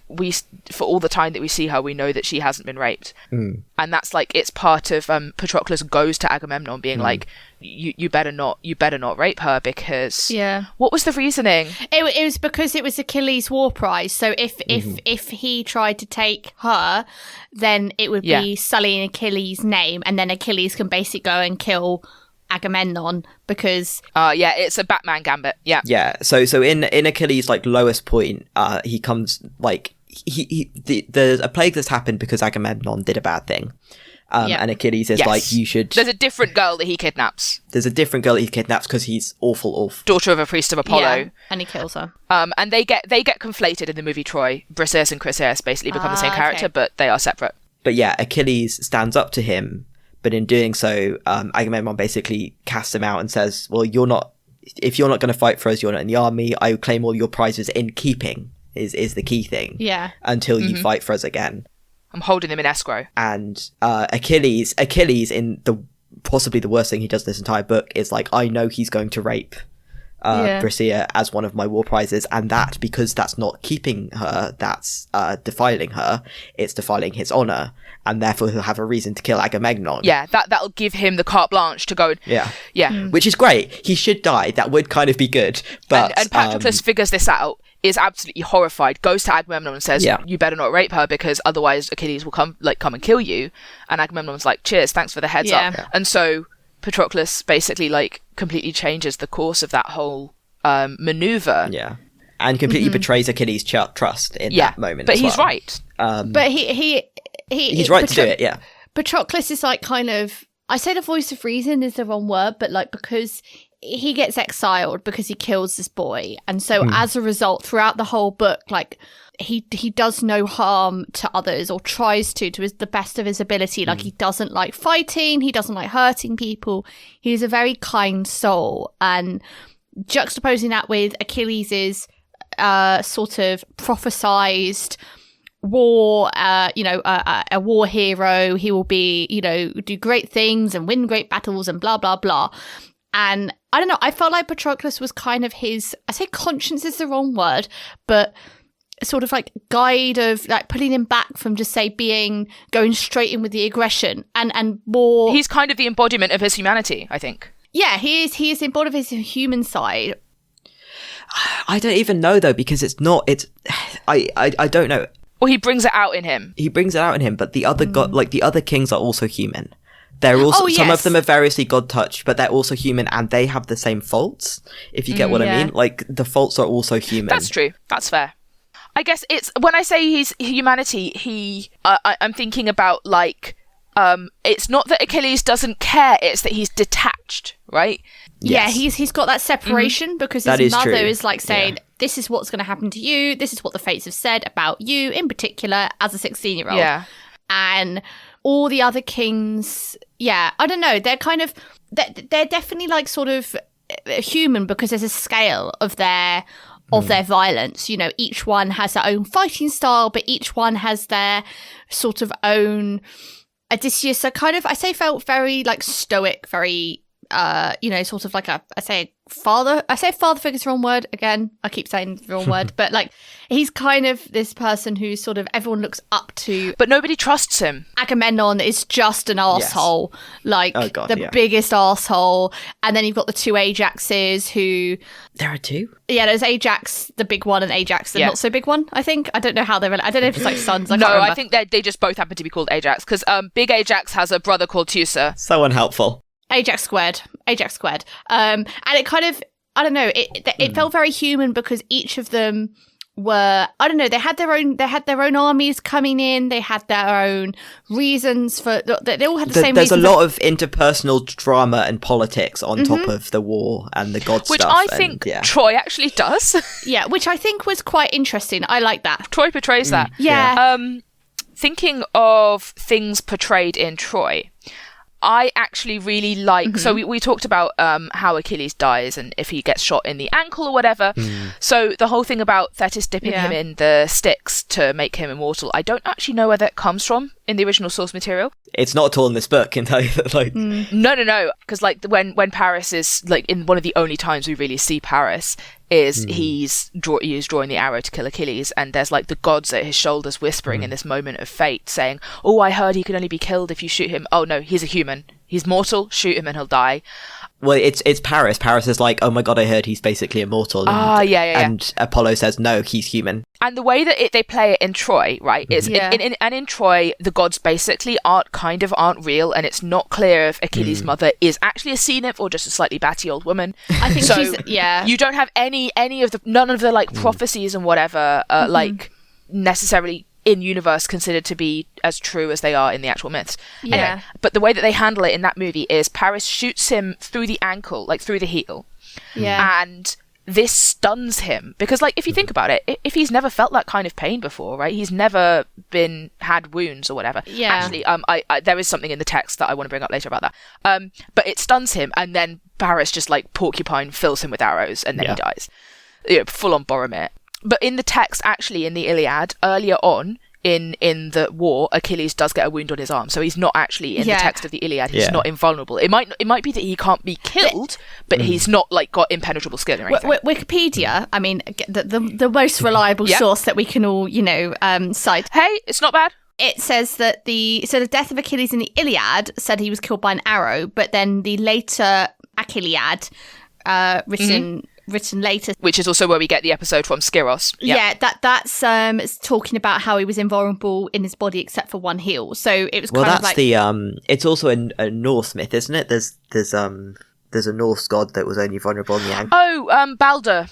we, for all the time that we see her, we know that she hasn't been raped. And that's, like, it's part of Patroclus goes to Agamemnon being like, you better not rape her, because what was the reasoning? It was because it was Achilles' war prize, so if he tried to take her, then it would be sullying Achilles' name, and then Achilles can basically go and kill Agamemnon, because it's a Batman gambit. So in Achilles' like lowest point, he comes, like, there's a plague that's happened because Agamemnon did a bad thing, and Achilles is like, you should, there's a different girl that he kidnaps because he's awful daughter of a priest of Apollo, and he kills her, and they get conflated in the movie Troy. Briseis and Chryseis basically become the same character, but they are separate. But Achilles stands up to him. But in doing so, Agamemnon basically casts him out and says, well, if you're not going to fight for us, you're not in the army. I claim all your prizes in keeping is the key thing. Yeah. Until you fight for us again. I'm holding them in escrow. And Achilles, in possibly the worst thing he does in this entire book, is like, I know he's going to rape Briseis as one of my war prizes, and that, because that's not keeping her, that's defiling her, it's defiling his honor, and therefore he'll have a reason to kill Agamemnon. Yeah, that'll give him the carte blanche to go. Which is great. He should die. That would kind of be good. But and Patroclus figures this out, is absolutely horrified, goes to Agamemnon and says, you better not rape her, because otherwise Achilles will come and kill you. And Agamemnon's like, cheers, thanks for the heads up. And so Patroclus basically, like, completely changes the course of that whole maneuver. Yeah. And completely betrays Achilles' trust in that moment. But he's right. But he's right to do it, Patroclus is, like, kind of, I say the voice of reason is the wrong word, but, like, because he gets exiled because he kills this boy. And so as a result, throughout the whole book, like, he does no harm to others, or tries to the best of his ability. Like, he doesn't like fighting, he doesn't like hurting people. He's a very kind soul. And juxtaposing that with Achilles' sort of prophesized war, a war hero. He will be, do great things and win great battles and blah, blah, blah. And I don't know, I felt like Patroclus was kind of his, I say conscience is the wrong word, but sort of like guide of, like, putting him back from just going straight in with the aggression and more. He's kind of the embodiment of his humanity, I think. Yeah, he is the embodiment of his human side. I don't even know, though, because I don't know. Well, he brings it out in him. But the other the other kings are also human. They're also, some of them are variously God-touched, but they're also human, and they have the same faults, if you get what I mean. Like, the faults are also human. That's true. That's fair. I guess it's, when I say he's humanity, I'm thinking about, like, it's not that Achilles doesn't care, it's that he's detached, right? Yes. Yeah, he's got that separation because his mother is like saying, this is what's going to happen to you, this is what the fates have said about you, in particular, as a 16-year-old. Yeah. And all the other kings, I don't know, they're kind of, they're definitely, like, sort of human, because there's a scale of their violence. Each one has their own fighting style, but each one has their sort of own. Odysseus, so kind of, I say, felt very, like, stoic, very sort of like I say father figure's the wrong word. Again, I keep saying the wrong word, but like he's kind of this person who's sort of everyone looks up to. But nobody trusts him. Agamemnon is just an arsehole, biggest arsehole. And then you've got the two Ajaxes who... There are two? Yeah, there's Ajax, the big one, and Ajax, the not so big one, I think. I don't know how they're... I don't know if it's like sons. I think they just both happen to be called Ajax, because big Ajax has a brother called Teucer. So unhelpful. Ajax squared. And it kind of... I don't know. It felt very human because each of them were, I don't know, they had their own armies coming in, they had their own reasons for, they all had the same there's reasons. A lot of interpersonal drama and politics on top of the war and the god which stuff. Which I think Troy actually does. Yeah, which I think was quite interesting. I like that. Troy portrays that. Yeah. Thinking of things portrayed in Troy, I actually really like... So we talked about how Achilles dies and if he gets shot in the ankle or whatever. So the whole thing about Thetis dipping him in the Styx to make him immortal, I don't actually know where that comes from in the original source material. It's not at all in this book, can tell you that. Like... No. Because like when Paris is... like in one of the only times we really see Paris is he is drawing the arrow to kill Achilles, and there's like the gods at his shoulders whispering in this moment of fate saying, oh, I heard he could only be killed if you shoot him. Oh no, he's a human, he's mortal, shoot him and he'll die. Well, it's Paris. Paris is like, oh my god, I heard he's basically immortal. And, and Apollo says, no, he's human. And the way that they play it in Troy, right, is in Troy, the gods basically aren't real, and it's not clear if Achilles' mother is actually a sea nymph or just a slightly batty old woman. I think so. You don't have none of the like prophecies and whatever like necessarily in universe considered to be as true as they are in the actual myths. Anyway, but the way that they handle it in that movie is Paris shoots him through the ankle, like through the heel. Yeah. And this stuns him because, like, if you think about it, if he's never felt that kind of pain before, right? He's never had wounds or whatever. Yeah. Actually, I there is something in the text that I want to bring up later about that. But it stuns him, and then Paris just like porcupine fills him with arrows, and then he dies. Full on Boromir. But in the text, actually, in the Iliad, earlier on in the war, Achilles does get a wound on his arm, so he's not actually in the text of the Iliad. He's not invulnerable. It might be that he can't be killed, but he's not like got impenetrable skill or anything. Wikipedia, I mean, the most reliable source that we can all cite. Hey, it's not bad. It says that the death of Achilles in the Iliad said he was killed by an arrow, but then the later Achilliad, written later, which is also where we get the episode from Skyros. That's talking about how he was invulnerable in his body except for one heel. So it was it's also a Norse myth, isn't it? There's a Norse god that was only vulnerable in the ankle. Oh, Balder.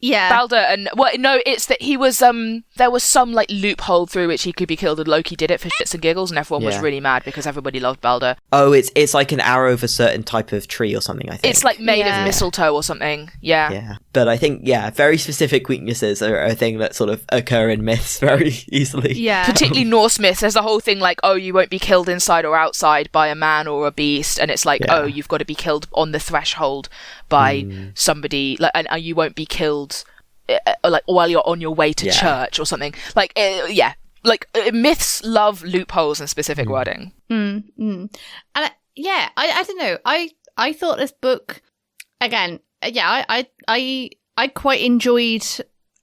Yeah, Balder, and it's that he was there was some like loophole through which he could be killed, and Loki did it for shits and giggles, and everyone was really mad because everybody loved Balder. Oh, it's like an arrow of a certain type of tree or something, I think. It's like made of mistletoe or something. Yeah. But I think very specific weaknesses are a thing that sort of occur in myths very easily. Yeah, particularly Norse myths. There's a whole thing like, oh, you won't be killed inside or outside by a man or a beast, and it's like, oh, you've got to be killed on the threshold by somebody, like, and you won't be killed like while you're on your way to church or something. Like, myths love loopholes and specific wording. And I don't know. I thought this book again. I quite enjoyed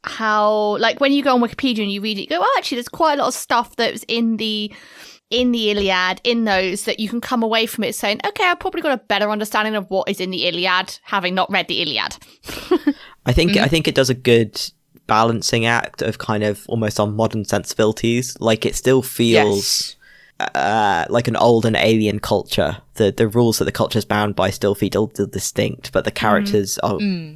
how, like, when you go on Wikipedia and you read it, you go, oh, actually, there's quite a lot of stuff that was in the Iliad, in those that you can come away from it saying, okay, I've probably got a better understanding of what is in the Iliad, having not read the Iliad. I think it does a good balancing act of kind of almost on modern sensibilities. Like, it still feels like an old and alien culture. The rules that the culture is bound by still feel distinct, but the characters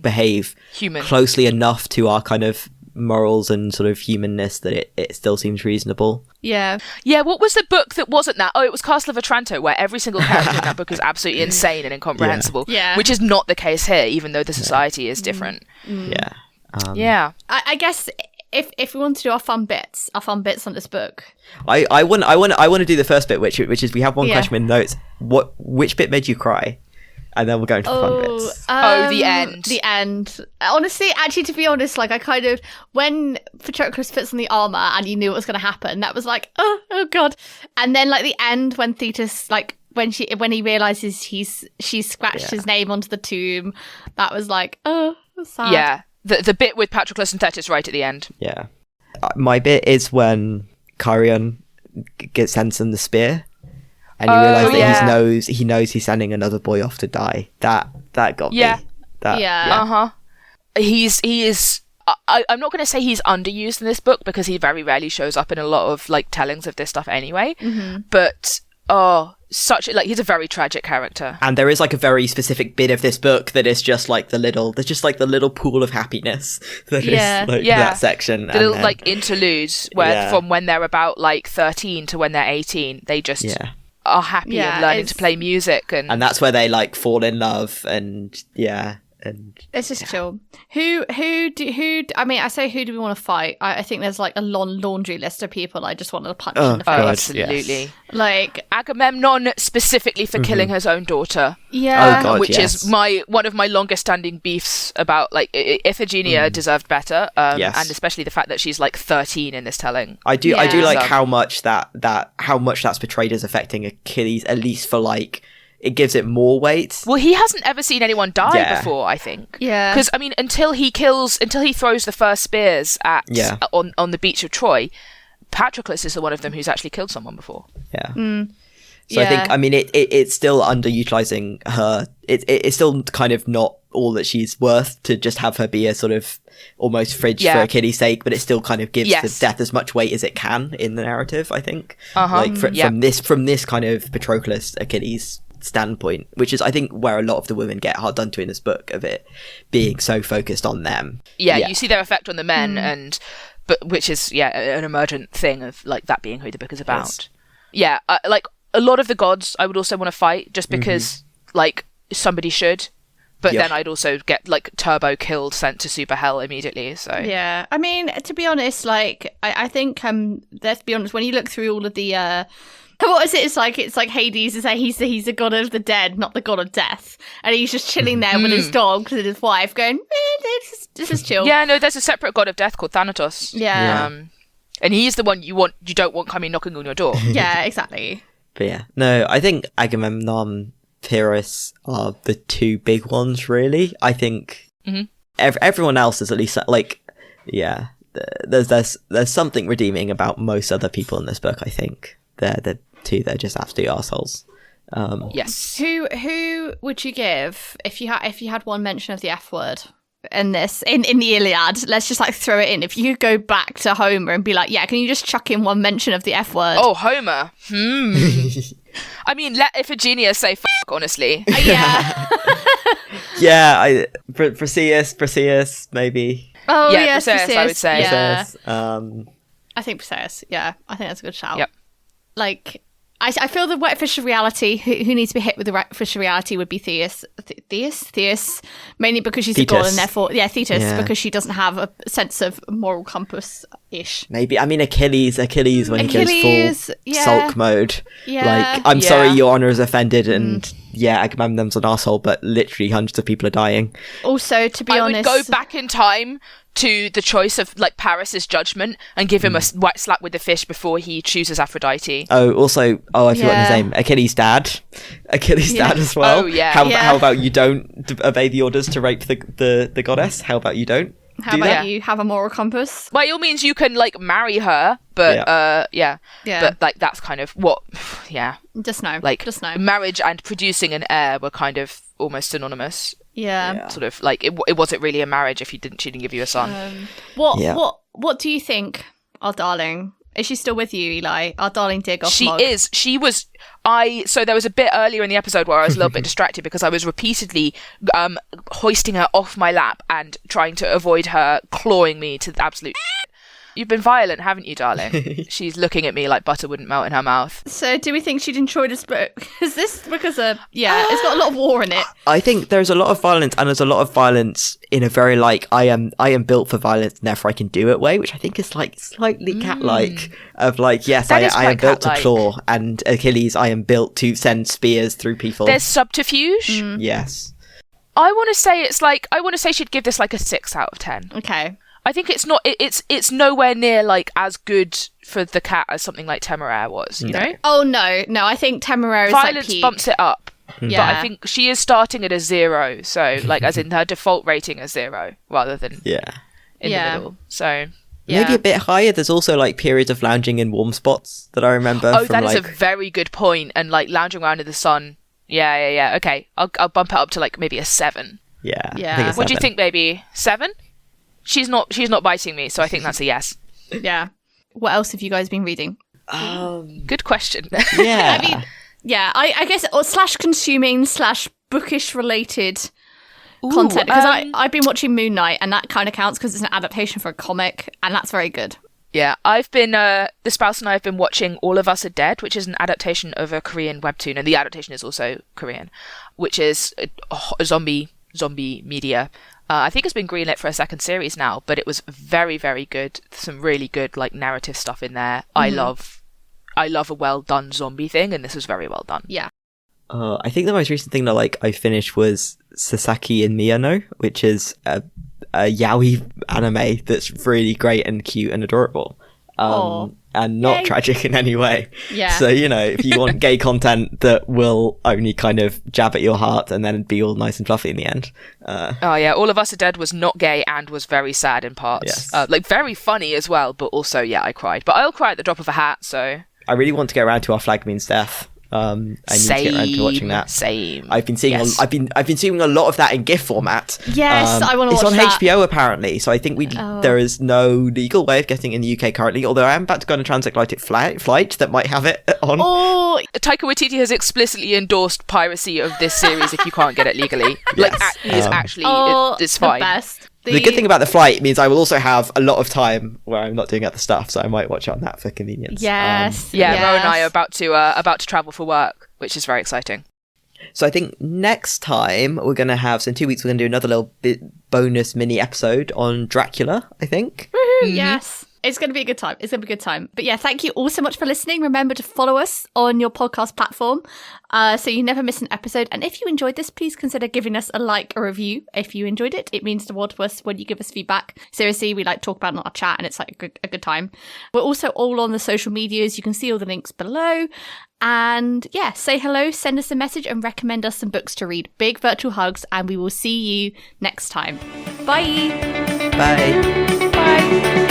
behave closely enough to our kind of morals and sort of humanness that it still seems reasonable. Yeah, what was the book that wasn't that? Oh, it was Castle of Otranto, where every single character in that book is absolutely insane and incomprehensible. Which is not the case here, even though the society is different. I guess if we want to do our fun bits on this book, I want to do the first bit, which is we have one question in notes. Which bit made you cry? And then we'll go into the fun bits. The end. The end. Honestly, actually, to be honest, like, I kind of, when Patroclus puts on the armor and you knew what was going to happen, that was like, oh God. And then, like, the end when Thetis, like, when he realizes she's scratched his name onto the tomb, that was like, oh, that's sad. Yeah, the bit with Patroclus and Thetis right at the end. Yeah, my bit is when Chiron sends him the spear, and you realise that he knows he's sending another boy off to die. That got me. He is. I'm not going to say he's underused in this book because he very rarely shows up in a lot of like tellings of this stuff anyway. But he's a very tragic character. And there is like a very specific bit of this book that is just like the little pool of happiness that is like that section. The little like interludes where from when they're about like 13 to when they're 18, they just are happy and learning to play music, and that's where they like fall in love, and and it's just chill. Who I mean, I say who do we want to fight? I think there's like a long laundry list of people I just wanted to punch in the face. Absolutely. Yes. Like Agamemnon specifically for killing his own daughter. Yeah. Oh God, which is one of my longest standing beefs about like Iphigenia deserved better. And especially the fact that she's like 13 in this telling. I do like how much that's portrayed as affecting Achilles, at least for like it gives it more weight. Well, he hasn't ever seen anyone die before, I think. Yeah. Because, I mean, until he throws the first spears on the beach of Troy, Patroclus is the one of them who's actually killed someone before. Yeah. So I think, I mean, it's still underutilizing her. It's still kind of not all that she's worth to just have her be a sort of almost fridge for Achilles' sake, but it still kind of gives the death as much weight as it can in the narrative, I think. Like from this kind of Patroclus Achilles standpoint, which is I think where a lot of the women get hard done to in this book, of it being so focused on them. You see their effect on the men, but which is an emergent thing of like that being who the book is about. Like a lot of the gods I would also want to fight just because like somebody should, but then I'd also get like turbo killed, sent to super hell immediately. So I mean, to be honest, like I think let's be honest, when you look through all of the what is it? It's like Hades is like he's the god of the dead, not the god of death, and he's just chilling there with his dogs and his wife, going, this is chill. Yeah, no, there's a separate god of death called Thanatos. And he's the one you don't want coming knocking on your door. Yeah, exactly. But no, I think Agamemnon, Pyrrhus are the two big ones, really. I think everyone else is at least like, there's something redeeming about most other people in this book. I think they're the two that are just absolute arseholes. Yes. Who would you give if you had one mention of the F word in this in the Iliad? Let's just like throw it in. If you could go back to Homer and be like, can you just chuck in one mention of the F word? Oh, Homer. I mean, let Iphigenia say fuck, honestly. Briseis, maybe. Oh, yeah, Briseis, I would say. Yeah. Briseis, I think Briseis. Yeah, I think that's a good shout. Yep. Like, I feel the wet fish of reality, who needs to be hit with the wet fish of reality would be Thetis, mainly because she's a god and therefore, Thetis, because she doesn't have a sense of moral compass-ish. Maybe, I mean, Achilles when he goes full sulk mode. Like, I'm sorry your honour is offended, and Agamemnon's an arsehole, but literally hundreds of people are dying. Also, to be honest... I would go back in time to the choice of like Paris's judgment and give him a white slap with the fish before he chooses Aphrodite. I forgot his name. Achilles' dad as well. Oh yeah. How about you don't obey the orders to rape the goddess? How about you don't? How about you have a moral compass? By all means, you can like marry her, but but like that's kind of what. Just no. Marriage and producing an heir were kind of almost synonymous. Yeah. Sort of like it wasn't really a marriage if she didn't give you a son. What do you think, our darling? Is she still with you, Eli? Our darling dear goth She is. She was. So there was a bit earlier in the episode where I was a little bit distracted because I was repeatedly hoisting her off my lap and trying to avoid her clawing me to the absolute. You've been violent, haven't you, darling? She's looking at me like butter wouldn't melt in her mouth. So do we think she'd enjoy this book? Is this because of... it's got a lot of war in it. I think there's a lot of violence, and there's a lot of violence in a very like, I am built for violence and therefore I can do it way, which I think is like slightly cat-like. Of like, yes, I am built to claw, and Achilles, I am built to send spears through people. There's subterfuge. Yes. I want to say she'd give this like a 6 out of 10. Okay. I think it's not. It's nowhere near like as good for the cat as something like Temeraire was. You know? Oh no. I think Temeraire is Violence like peak. bumps it up. Yeah. But I think she is starting at a 0, so like as in her default rating is 0 rather than in the middle. So maybe a bit higher. There's also like periods of lounging in warm spots that I remember. Oh, from, that is like... a very good point. And like lounging around in the sun. Yeah. Okay, I'll bump it up to like maybe a 7. Yeah. Yeah. I think it's What do you 7. think, baby? 7? She's not biting me, so I think that's a yes. Yeah. What else have you guys been reading? Good question. Yeah. I mean, yeah, I guess / consuming / bookish related content, because I've been watching Moon Knight, and that kind of counts because it's an adaptation for a comic, and that's very good. Yeah, I've been the spouse and I have been watching All of Us Are Dead, which is an adaptation of a Korean webtoon, and the adaptation is also Korean, which is a zombie media. I think it's been greenlit for a second series now, but it was very, very good. Some really good like narrative stuff in there. I love a well done zombie thing, and this was very well done. Yeah. I think the most recent thing that like I finished was Sasaki and Miyano, which is a yaoi anime that's really great and cute and adorable. And not tragic in any way. Yeah. So, you know, if you want gay content that will only kind of jab at your heart and then be all nice and fluffy in the end. All of Us Are Dead was not gay and was very sad in parts. Yes. Like very funny as well, but also, I cried. But I'll cry at the drop of a hat, so... I really want to get around to Our Flag Means Death. I need to get around to watching that. Same. I've been seeing I've been seeing a lot of that in GIF format. Yes, I want to watch that. It's on HBO apparently, so I think there is no legal way of getting it in the UK currently. Although I am about to go on a transatlantic flight that might have it on. Oh, Taika Waititi has explicitly endorsed piracy of this series if you can't get it legally. Like, it's actually it's fine. The best. The good thing about the flight means I will also have a lot of time where I'm not doing other stuff, so I might watch it on that for convenience. Yes. Ro and I are about to travel for work, which is very exciting. So I think next time we're going to have, so in 2 weeks we're going to do another little bonus mini episode on Dracula, I think. Woohoo, yes. It's going to be a good time. But yeah, thank you all so much for listening. Remember to follow us on your podcast platform so you never miss an episode. And if you enjoyed this, please consider giving us a like or review if you enjoyed it. It means the world to us when you give us feedback. Seriously, we like talk about it on our chat and it's like a good time. We're also all on the social medias. You can see all the links below. And yeah, say hello, send us a message and recommend us some books to read. Big virtual hugs, and we will see you next time. Bye. Bye. Bye.